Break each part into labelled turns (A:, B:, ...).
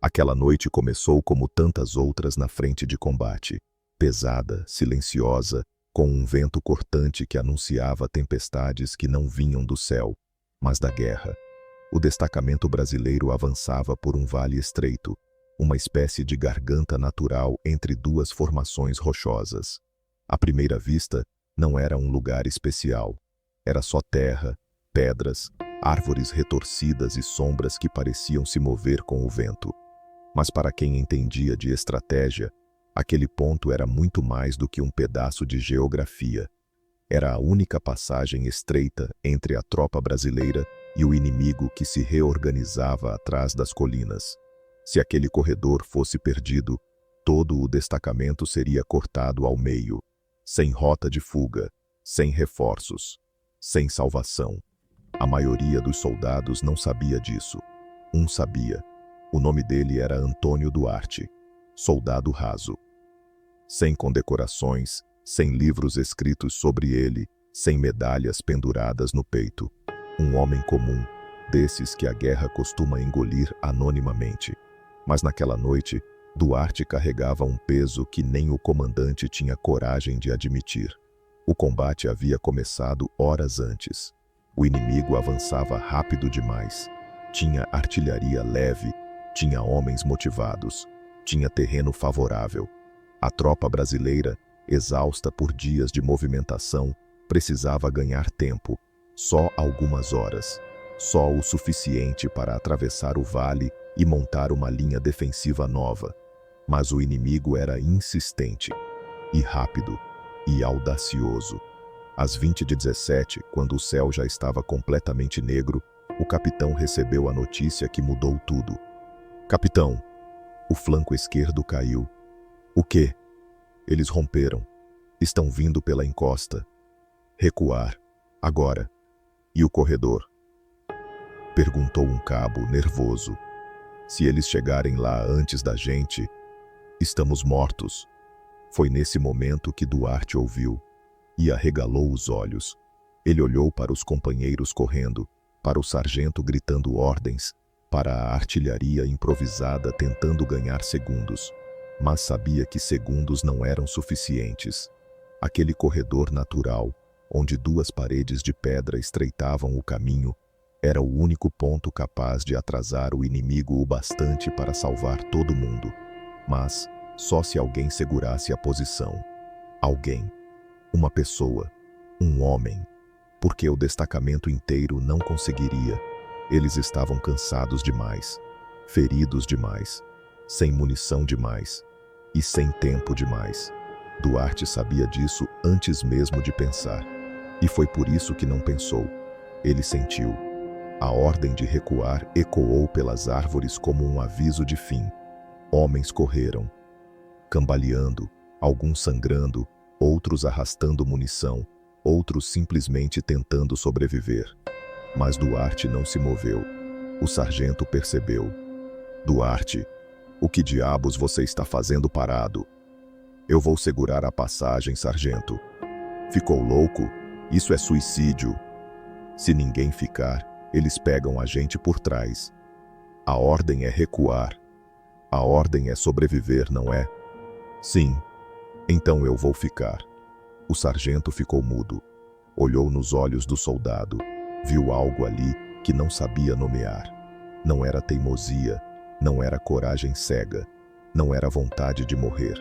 A: Aquela noite começou como tantas outras na frente de combate, pesada, silenciosa, com um vento cortante que anunciava tempestades que não vinham do céu, mas da guerra. O destacamento brasileiro avançava por um vale estreito, uma espécie de garganta natural entre duas formações rochosas. À primeira vista, não era um lugar especial. Era só terra, pedras, árvores retorcidas e sombras que pareciam se mover com o vento. Mas para quem entendia de estratégia, aquele ponto era muito mais do que um pedaço de geografia. Era a única passagem estreita entre a tropa brasileira e o inimigo que se reorganizava atrás das colinas. Se aquele corredor fosse perdido, todo o destacamento seria cortado ao meio, sem rota de fuga, sem reforços, sem salvação. A maioria dos soldados não sabia disso. Um sabia. O nome dele era Antônio Duarte, soldado raso. Sem condecorações, sem livros escritos sobre ele, sem medalhas penduradas no peito. Um homem comum, desses que a guerra costuma engolir anonimamente. Mas naquela noite, Duarte carregava um peso que nem o comandante tinha coragem de admitir. O combate havia começado horas antes. O inimigo avançava rápido demais. Tinha artilharia leve, tinha homens motivados, tinha terreno favorável. A tropa brasileira, exausta por dias de movimentação, precisava ganhar tempo, só algumas horas, só o suficiente para atravessar o vale e montar uma linha defensiva nova. Mas o inimigo era insistente, e rápido, e audacioso. Às 20h17, quando o céu já estava completamente negro, o capitão recebeu a notícia que mudou tudo. Capitão, o flanco esquerdo caiu. O quê? Eles romperam. Estão vindo pela encosta. Recuar. Agora. E o corredor? Perguntou um cabo, nervoso. Se eles chegarem lá antes da gente, estamos mortos. Foi nesse momento que Duarte ouviu e arregalou os olhos. Ele olhou para os companheiros correndo, para o sargento gritando ordens, para a artilharia improvisada tentando ganhar segundos. Mas sabia que segundos não eram suficientes. Aquele corredor natural, onde duas paredes de pedra estreitavam o caminho, era o único ponto capaz de atrasar o inimigo o bastante para salvar todo mundo. Mas só se alguém segurasse a posição. Alguém. Uma pessoa. Um homem. Porque o destacamento inteiro não conseguiria. Eles estavam cansados demais, feridos demais, sem munição demais e sem tempo demais. Duarte sabia disso antes mesmo de pensar. E foi por isso que não pensou. Ele sentiu. A ordem de recuar ecoou pelas árvores como um aviso de fim. Homens correram, cambaleando, alguns sangrando, outros arrastando munição, outros simplesmente tentando sobreviver. Mas Duarte não se moveu. O sargento percebeu. Duarte, o que diabos você está fazendo parado? Eu vou segurar a passagem, sargento. Ficou louco? Isso é suicídio. Se ninguém ficar, eles pegam a gente por trás. A ordem é recuar. A ordem é sobreviver, não é? Sim. Então eu vou ficar. O sargento ficou mudo. Olhou nos olhos do soldado. Viu algo ali que não sabia nomear. Não era teimosia, não era coragem cega, não era vontade de morrer.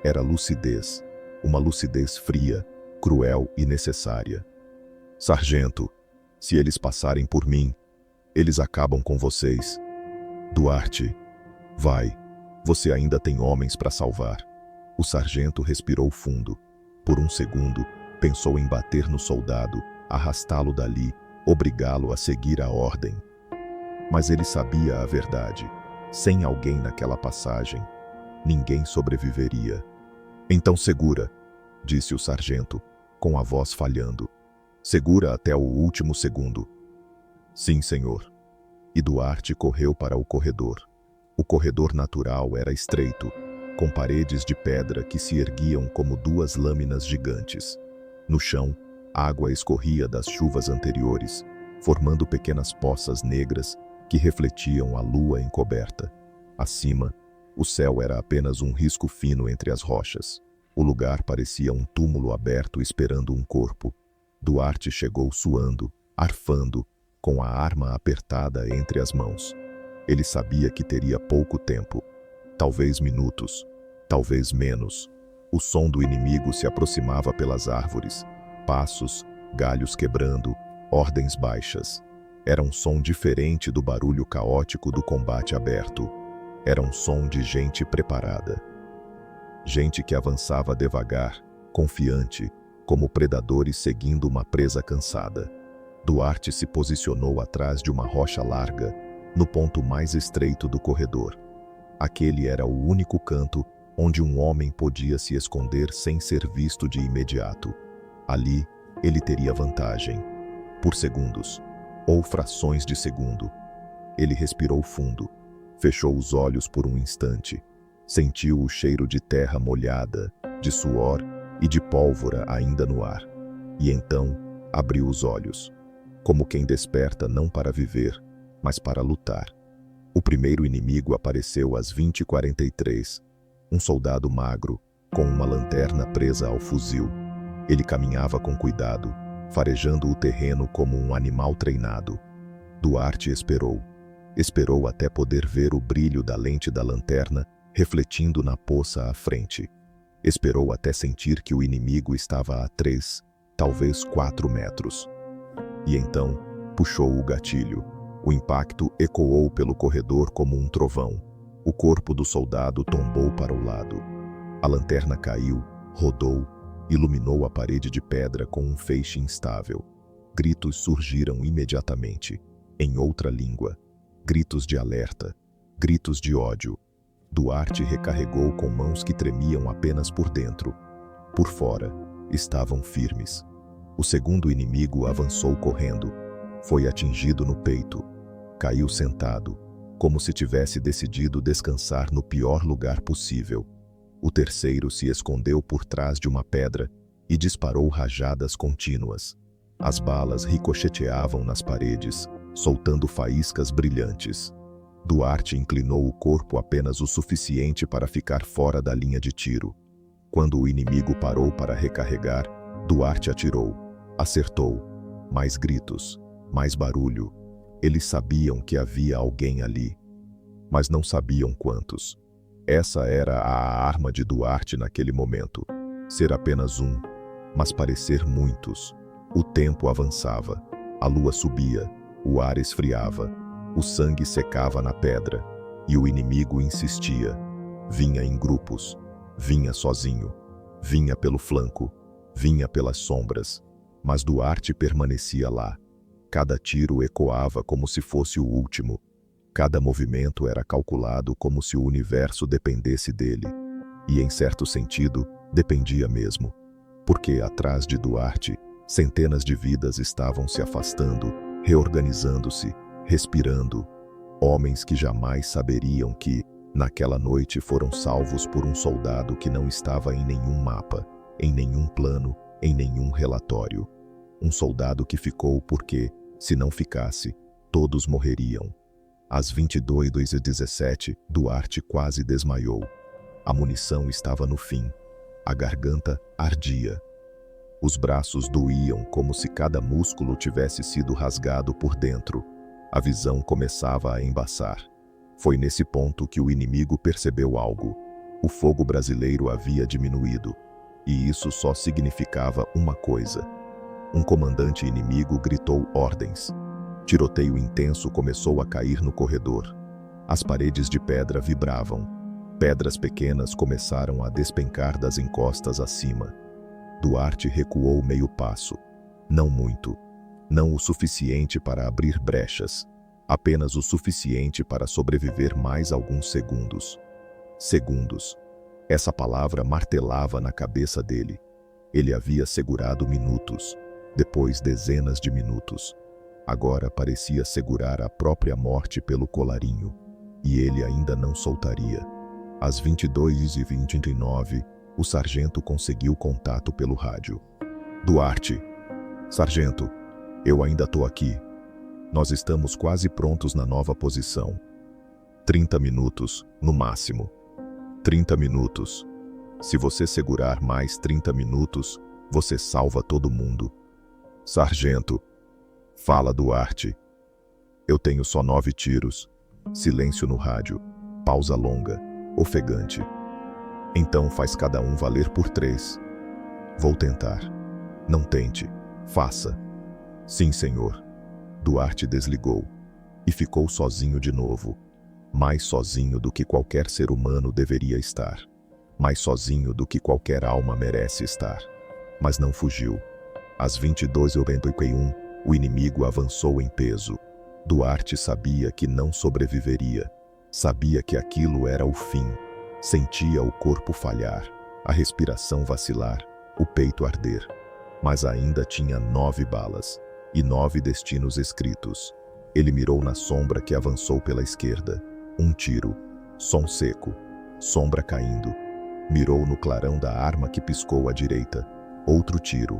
A: Era lucidez, uma lucidez fria, cruel e necessária. Sargento, se eles passarem por mim, eles acabam com vocês. Duarte, vai, você ainda tem homens para salvar. O sargento respirou fundo. Por um segundo, pensou em bater no soldado, arrastá-lo dali, obrigá-lo a seguir a ordem. Mas ele sabia a verdade. Sem alguém naquela passagem, ninguém sobreviveria. Então segura, disse o sargento, com a voz falhando. Segura até o último segundo. Sim, senhor. E Duarte correu para o corredor. O corredor natural era estreito, com paredes de pedra que se erguiam como duas lâminas gigantes. No chão, água escorria das chuvas anteriores, formando pequenas poças negras que refletiam a lua encoberta. Acima, o céu era apenas um risco fino entre as rochas. O lugar parecia um túmulo aberto esperando um corpo. Duarte chegou suando, arfando, com a arma apertada entre as mãos. Ele sabia que teria pouco tempo. Talvez minutos, talvez menos. O som do inimigo se aproximava pelas árvores. Passos, galhos quebrando, ordens baixas. Era um som diferente do barulho caótico do combate aberto. Era um som de gente preparada. Gente que avançava devagar, confiante, como predadores seguindo uma presa cansada. Duarte se posicionou atrás de uma rocha larga, no ponto mais estreito do corredor. Aquele era o único canto onde um homem podia se esconder sem ser visto de imediato. Ali, ele teria vantagem. Por segundos, ou frações de segundo. Ele respirou fundo, fechou os olhos por um instante. Sentiu o cheiro de terra molhada, de suor e de pólvora ainda no ar. E então, abriu os olhos, como quem desperta não para viver, mas para lutar. O primeiro inimigo apareceu às 20h43. Um soldado magro, com uma lanterna presa ao fuzil. Ele caminhava com cuidado, farejando o terreno como um animal treinado. Duarte esperou. Esperou até poder ver o brilho da lente da lanterna refletindo na poça à frente. Esperou até sentir que o inimigo estava a 3, talvez 4 metros. E então, puxou o gatilho. O impacto ecoou pelo corredor como um trovão. O corpo do soldado tombou para o lado. A lanterna caiu, rodou, iluminou a parede de pedra com um feixe instável. Gritos surgiram imediatamente, em outra língua. Gritos de alerta, gritos de ódio. Duarte recarregou com mãos que tremiam apenas por dentro. Por fora, estavam firmes. O segundo inimigo avançou correndo. Foi atingido no peito. Caiu sentado, como se tivesse decidido descansar no pior lugar possível. O terceiro se escondeu por trás de uma pedra e disparou rajadas contínuas. As balas ricocheteavam nas paredes, soltando faíscas brilhantes. Duarte inclinou o corpo apenas o suficiente para ficar fora da linha de tiro. Quando o inimigo parou para recarregar, Duarte atirou. Acertou. Mais gritos, mais barulho. Eles sabiam que havia alguém ali, mas não sabiam quantos. Essa era a arma de Duarte naquele momento. Ser apenas um, mas parecer muitos. O tempo avançava. A lua subia, o ar esfriava. O sangue secava na pedra, e o inimigo insistia. Vinha em grupos, vinha sozinho, vinha pelo flanco, vinha pelas sombras, mas Duarte permanecia lá. Cada tiro ecoava como se fosse o último. Cada movimento era calculado como se o universo dependesse dele. E, em certo sentido, dependia mesmo. Porque, atrás de Duarte, centenas de vidas estavam se afastando, reorganizando-se, respirando. Homens que jamais saberiam que, naquela noite, foram salvos por um soldado que não estava em nenhum mapa, em nenhum plano, em nenhum relatório. Um soldado que ficou porque, se não ficasse, todos morreriam. Às 22h17, Duarte quase desmaiou. A munição estava no fim. A garganta ardia. Os braços doíam como se cada músculo tivesse sido rasgado por dentro. A visão começava a embaçar. Foi nesse ponto que o inimigo percebeu algo. O fogo brasileiro havia diminuído. E isso só significava uma coisa. Um comandante inimigo gritou ordens. Tiroteio intenso começou a cair no corredor. As paredes de pedra vibravam. Pedras pequenas começaram a despencar das encostas acima. Duarte recuou meio passo. Não muito. Não o suficiente para abrir brechas. Apenas o suficiente para sobreviver mais alguns segundos. Segundos. Essa palavra martelava na cabeça dele. Ele havia segurado minutos. Depois dezenas de minutos. Agora parecia segurar a própria morte pelo colarinho. E ele ainda não soltaria. Às 22h29, o sargento conseguiu contato pelo rádio. Duarte. Sargento, eu ainda tô aqui. Nós estamos quase prontos na nova posição. 30 minutos, no máximo. 30 minutos. Se você segurar mais 30 minutos, você salva todo mundo. Sargento. Fala Duarte. Eu tenho só 9 tiros. Silêncio no rádio. Pausa longa. Ofegante. Então faz cada um valer por 3. Vou tentar. Não tente. Faça. Sim, senhor. Duarte desligou. E ficou sozinho de novo. Mais sozinho do que qualquer ser humano deveria estar. Mais sozinho do que qualquer alma merece estar. Mas não fugiu. Às 22h41, o inimigo avançou em peso. Duarte sabia que não sobreviveria. Sabia que aquilo era o fim. Sentia o corpo falhar, a respiração vacilar, o peito arder. Mas ainda tinha 9 balas e 9 destinos escritos. Ele mirou na sombra que avançou pela esquerda. Um tiro. Som seco. Sombra caindo. Mirou no clarão da arma que piscou à direita. Outro tiro.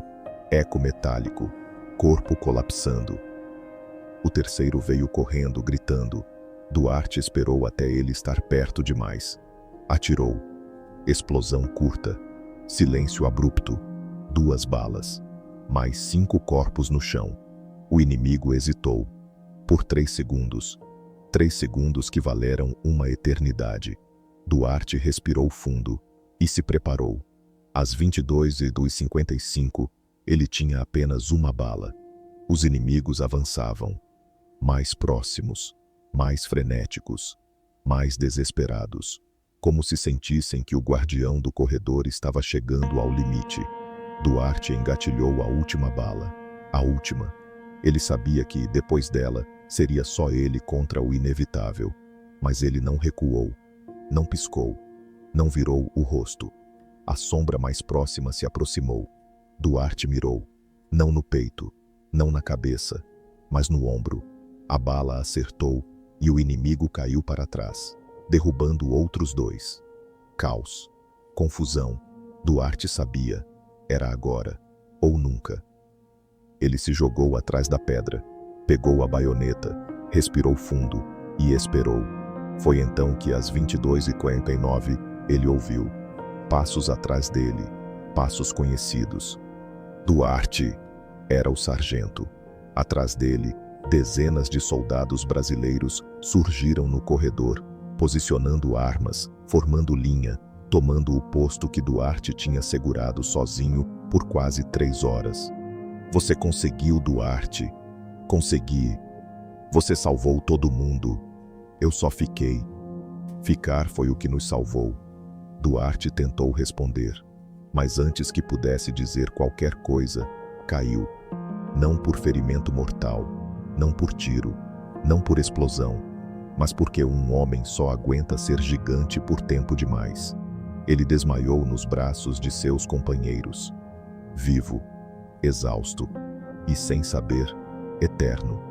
A: Eco metálico. Corpo colapsando. O terceiro veio correndo, gritando. Duarte esperou até ele estar perto demais. Atirou. Explosão curta. Silêncio abrupto. 2 balas. Mais 5 corpos no chão. O inimigo hesitou. Por 3 segundos. 3 segundos que valeram uma eternidade. Duarte respirou fundo e se preparou. Às 22h55, ele tinha apenas uma bala. Os inimigos avançavam. Mais próximos, mais frenéticos, mais desesperados. Como se sentissem que o guardião do corredor estava chegando ao limite. Duarte engatilhou a última bala. A última. Ele sabia que, depois dela, seria só ele contra o inevitável. Mas ele não recuou. Não piscou. Não virou o rosto. A sombra mais próxima se aproximou. Duarte mirou. Não no peito, não na cabeça, mas no ombro. A bala acertou e o inimigo caiu para trás, derrubando outros 2. Caos. Confusão. Duarte sabia. Era agora, ou nunca. Ele se jogou atrás da pedra, pegou a baioneta, respirou fundo e esperou. Foi então que às 22h49 ele ouviu. Passos atrás dele, passos conhecidos. Duarte era o sargento. Atrás dele, dezenas de soldados brasileiros surgiram no corredor, posicionando armas, formando linha, tomando o posto que Duarte tinha segurado sozinho por quase 3 horas. Você conseguiu, Duarte. Consegui. Você salvou todo mundo. Eu só fiquei. Ficar foi o que nos salvou. Duarte tentou responder, mas antes que pudesse dizer qualquer coisa, caiu. Não por ferimento mortal, não por tiro, não por explosão, mas porque um homem só aguenta ser gigante por tempo demais. Ele desmaiou nos braços de seus companheiros. Vivo, exausto e, sem saber, eterno.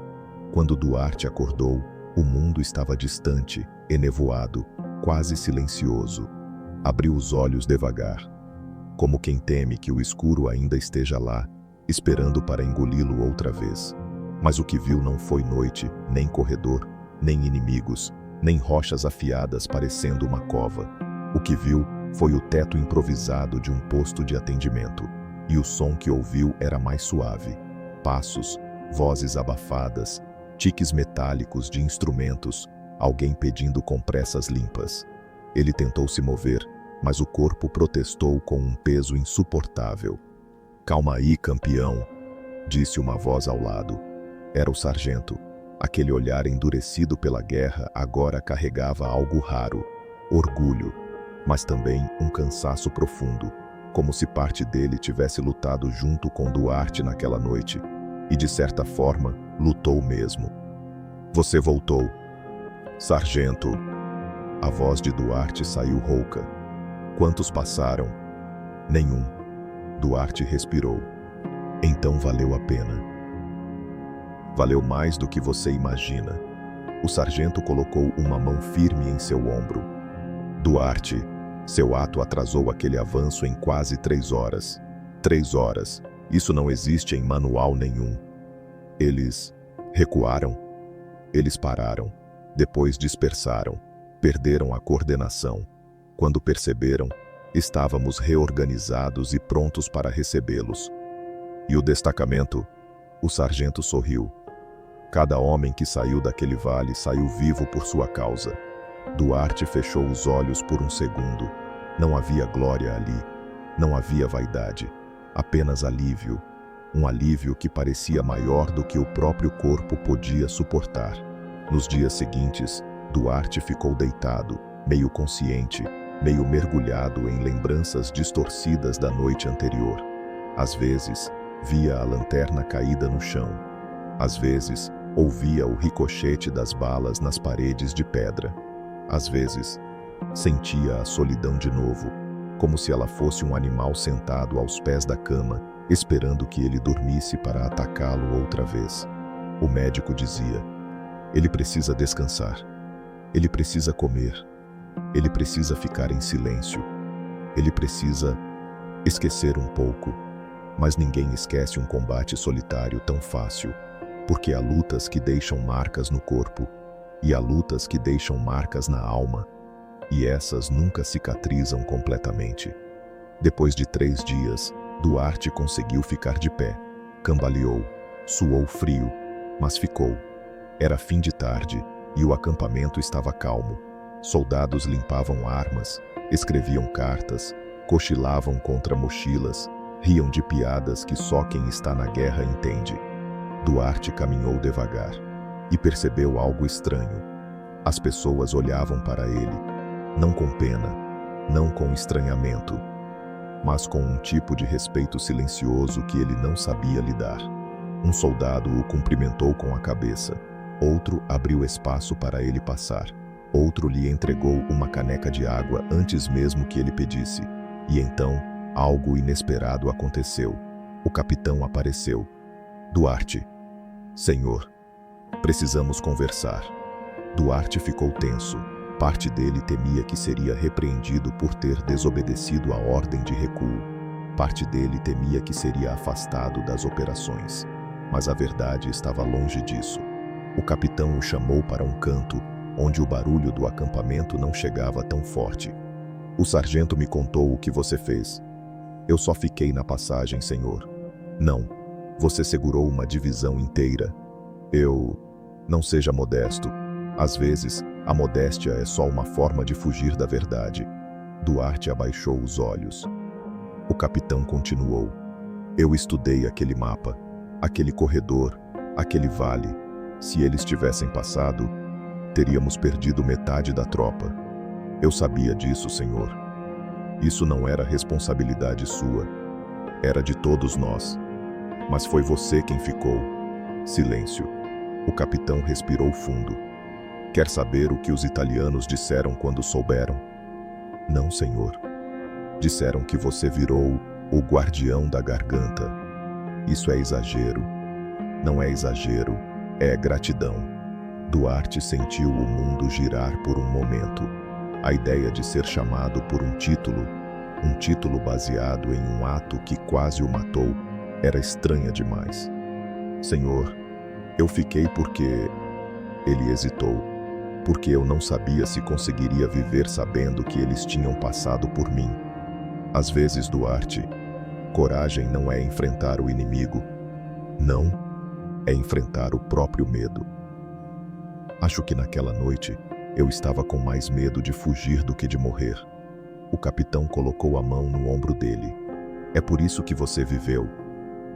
A: Quando Duarte acordou, o mundo estava distante, enevoado, quase silencioso. Abriu os olhos devagar, como quem teme que o escuro ainda esteja lá, esperando para engoli-lo outra vez. Mas o que viu não foi noite, nem corredor, nem inimigos, nem rochas afiadas parecendo uma cova. O que viu foi o teto improvisado de um posto de atendimento, e o som que ouviu era mais suave. Passos, vozes abafadas, tiques metálicos de instrumentos, alguém pedindo compressas limpas. Ele tentou se mover, mas o corpo protestou com um peso insuportável. Calma aí, campeão, disse uma voz ao lado. Era o sargento. Aquele olhar endurecido pela guerra agora carregava algo raro, orgulho, mas também um cansaço profundo, como se parte dele tivesse lutado junto com Duarte naquela noite, e de certa forma, lutou mesmo. Você voltou. Sargento. A voz de Duarte saiu rouca. Quantos passaram? Nenhum. Duarte respirou. Então valeu a pena. Valeu mais do que você imagina. O sargento colocou uma mão firme em seu ombro. Duarte, seu ato atrasou aquele avanço em quase 3 horas. 3 horas. Isso não existe em manual nenhum. Eles recuaram. Eles pararam. Depois dispersaram, perderam a coordenação. Quando perceberam, estávamos reorganizados e prontos para recebê-los. E o destacamento? O sargento sorriu. Cada homem que saiu daquele vale saiu vivo por sua causa. Duarte fechou os olhos por um segundo. Não havia glória ali. Não havia vaidade. Apenas alívio. Um alívio que parecia maior do que o próprio corpo podia suportar. Nos dias seguintes, Duarte ficou deitado, meio consciente, meio mergulhado em lembranças distorcidas da noite anterior. Às vezes, via a lanterna caída no chão. Às vezes, ouvia o ricochete das balas nas paredes de pedra. Às vezes, sentia a solidão de novo, como se ela fosse um animal sentado aos pés da cama, esperando que ele dormisse para atacá-lo outra vez. O médico dizia: ele precisa descansar, ele precisa comer, ele precisa ficar em silêncio, ele precisa esquecer um pouco. Mas ninguém esquece um combate solitário tão fácil, porque há lutas que deixam marcas no corpo, e há lutas que deixam marcas na alma, e essas nunca cicatrizam completamente. Depois de 3 dias, Duarte conseguiu ficar de pé. Cambaleou, suou frio, mas ficou. Era fim de tarde, e o acampamento estava calmo. Soldados limpavam armas, escreviam cartas, cochilavam contra mochilas, riam de piadas que só quem está na guerra entende. Duarte caminhou devagar e percebeu algo estranho. As pessoas olhavam para ele, não com pena, não com estranhamento, mas com um tipo de respeito silencioso que ele não sabia lidar. Um soldado o cumprimentou com a cabeça, outro abriu espaço para ele passar, outro lhe entregou uma caneca de água antes mesmo que ele pedisse, e então algo inesperado aconteceu. O capitão apareceu. Duarte. Senhor, precisamos conversar. Duarte ficou tenso. Parte dele temia que seria repreendido por ter desobedecido a ordem de recuo. Parte dele temia que seria afastado das operações. Mas a verdade estava longe disso. O capitão o chamou para um canto, onde o barulho do acampamento não chegava tão forte. O sargento me contou o que você fez. Eu só fiquei na passagem, senhor. Não, você segurou uma divisão inteira. Não seja modesto. Às vezes, a modéstia é só uma forma de fugir da verdade. Duarte abaixou os olhos. O capitão continuou. Eu estudei aquele mapa, aquele corredor, aquele vale. Se eles tivessem passado, teríamos perdido metade da tropa. Eu sabia disso, senhor. Isso não era responsabilidade sua. Era de todos nós. Mas foi você quem ficou. Silêncio. O capitão respirou fundo. Quer saber o que os italianos disseram quando souberam? Não, senhor. Disseram que você virou o guardião da garganta. Isso é exagero. Não é exagero, é gratidão. Duarte sentiu o mundo girar por um momento. A ideia de ser chamado por um título baseado em um ato que quase o matou, era estranha demais. Senhor, eu fiquei porque... Ele hesitou. Porque eu não sabia se conseguiria viver sabendo que eles tinham passado por mim. Às vezes, Duarte, coragem não é enfrentar o inimigo. Não, é enfrentar o próprio medo. Acho que naquela noite, eu estava com mais medo de fugir do que de morrer. O capitão colocou a mão no ombro dele. É por isso que você viveu.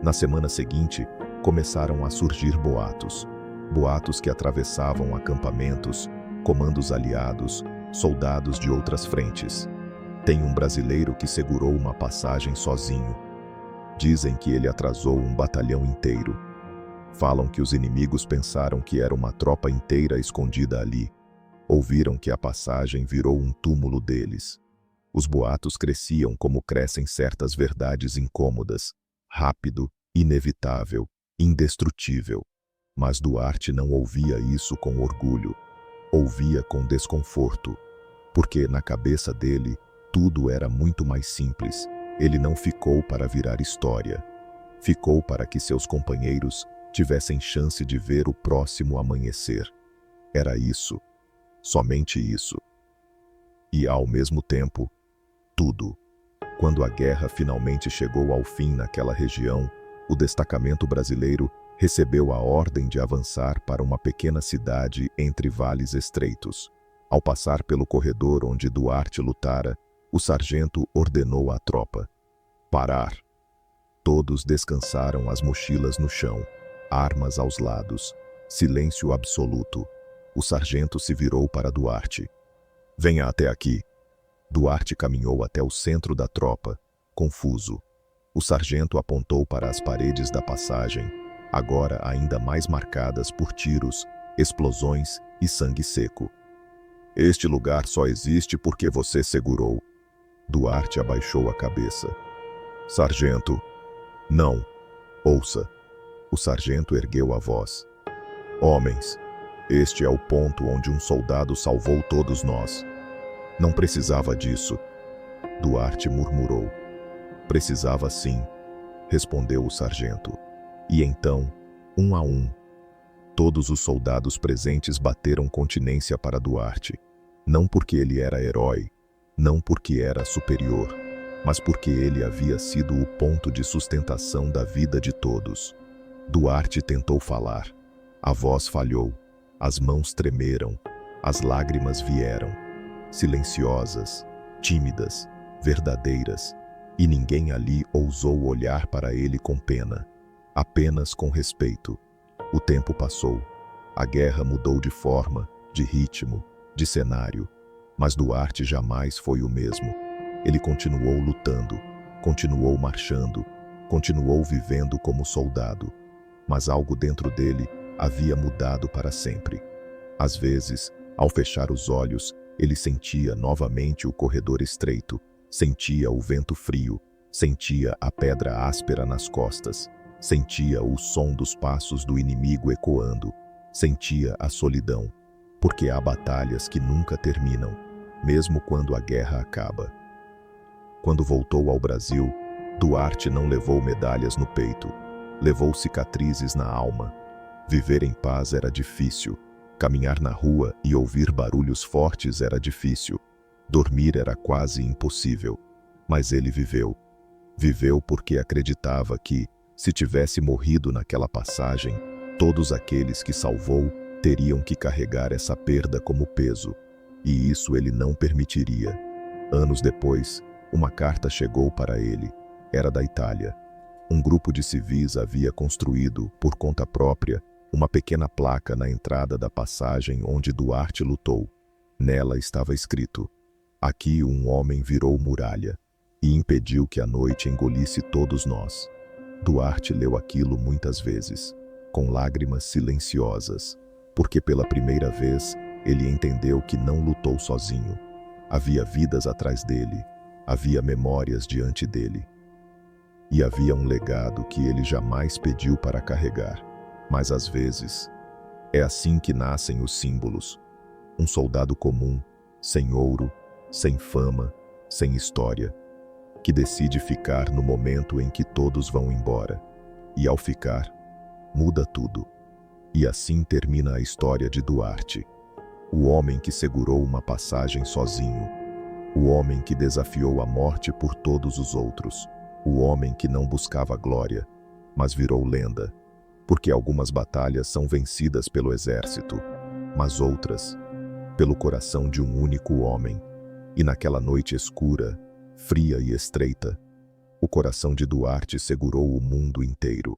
A: Na semana seguinte, começaram a surgir boatos. Boatos que atravessavam acampamentos, comandos aliados, soldados de outras frentes. Tem um brasileiro que segurou uma passagem sozinho. Dizem que ele atrasou um batalhão inteiro. Falam que os inimigos pensaram que era uma tropa inteira escondida ali. Ouviram que a passagem virou um túmulo deles. Os boatos cresciam como crescem certas verdades incômodas. Rápido, inevitável, indestrutível. Mas Duarte não ouvia isso com orgulho. Ouvia com desconforto. Porque na cabeça dele, tudo era muito mais simples. Ele não ficou para virar história. Ficou para que seus companheiros tivessem chance de ver o próximo amanhecer. Era isso. Somente isso. E, ao mesmo tempo, tudo. Quando a guerra finalmente chegou ao fim naquela região, o destacamento brasileiro recebeu a ordem de avançar para uma pequena cidade entre vales estreitos. Ao passar pelo corredor onde Duarte lutara, o sargento ordenou à tropa: parar. Todos descansaram as mochilas no chão, armas aos lados, silêncio absoluto. O sargento se virou para Duarte. Venha até aqui. Duarte caminhou até o centro da tropa, confuso. O sargento apontou para as paredes da passagem, agora ainda mais marcadas por tiros, explosões e sangue seco. Este lugar só existe porque você segurou. Duarte abaixou a cabeça. Sargento, não. Ouça. O sargento ergueu a voz. Homens, este é o ponto onde um soldado salvou todos nós. Não precisava disso. Duarte murmurou. Precisava sim, respondeu o sargento. E então, um a um, todos os soldados presentes bateram continência para Duarte. Não porque ele era herói, não porque era superior, mas porque ele havia sido o ponto de sustentação da vida de todos. Duarte tentou falar. A voz falhou, as mãos tremeram, as lágrimas vieram. Silenciosas, tímidas, verdadeiras, e ninguém ali ousou olhar para ele com pena, apenas com respeito. O tempo passou, a guerra mudou de forma, de ritmo, de cenário, mas Duarte jamais foi o mesmo. Ele continuou lutando, continuou marchando, continuou vivendo como soldado, mas algo dentro dele havia mudado para sempre. Às vezes, ao fechar os olhos, ele sentia novamente o corredor estreito, sentia o vento frio, sentia a pedra áspera nas costas, sentia o som dos passos do inimigo ecoando, sentia a solidão, porque há batalhas que nunca terminam, mesmo quando a guerra acaba. Quando voltou ao Brasil, Duarte não levou medalhas no peito, levou cicatrizes na alma. Viver em paz era difícil. Caminhar na rua e ouvir barulhos fortes era difícil. Dormir era quase impossível. Mas ele viveu. Viveu porque acreditava que, se tivesse morrido naquela passagem, todos aqueles que salvou teriam que carregar essa perda como peso. E isso ele não permitiria. Anos depois, uma carta chegou para ele. Era da Itália. Um grupo de civis havia construído, por conta própria, uma pequena placa na entrada da passagem onde Duarte lutou. Nela estava escrito: aqui um homem virou muralha e impediu que a noite engolisse todos nós. Duarte leu aquilo muitas vezes, com lágrimas silenciosas, porque pela primeira vez ele entendeu que não lutou sozinho. Havia vidas atrás dele, havia memórias diante dele. E havia um legado que ele jamais pediu para carregar. Mas às vezes, é assim que nascem os símbolos. Um soldado comum, sem ouro, sem fama, sem história, que decide ficar no momento em que todos vão embora. E ao ficar, muda tudo. E assim termina a história de Duarte. O homem que segurou uma passagem sozinho. O homem que desafiou a morte por todos os outros. O homem que não buscava glória, mas virou lenda. Porque algumas batalhas são vencidas pelo exército, mas outras, pelo coração de um único homem. E naquela noite escura, fria e estreita, o coração de Duarte segurou o mundo inteiro.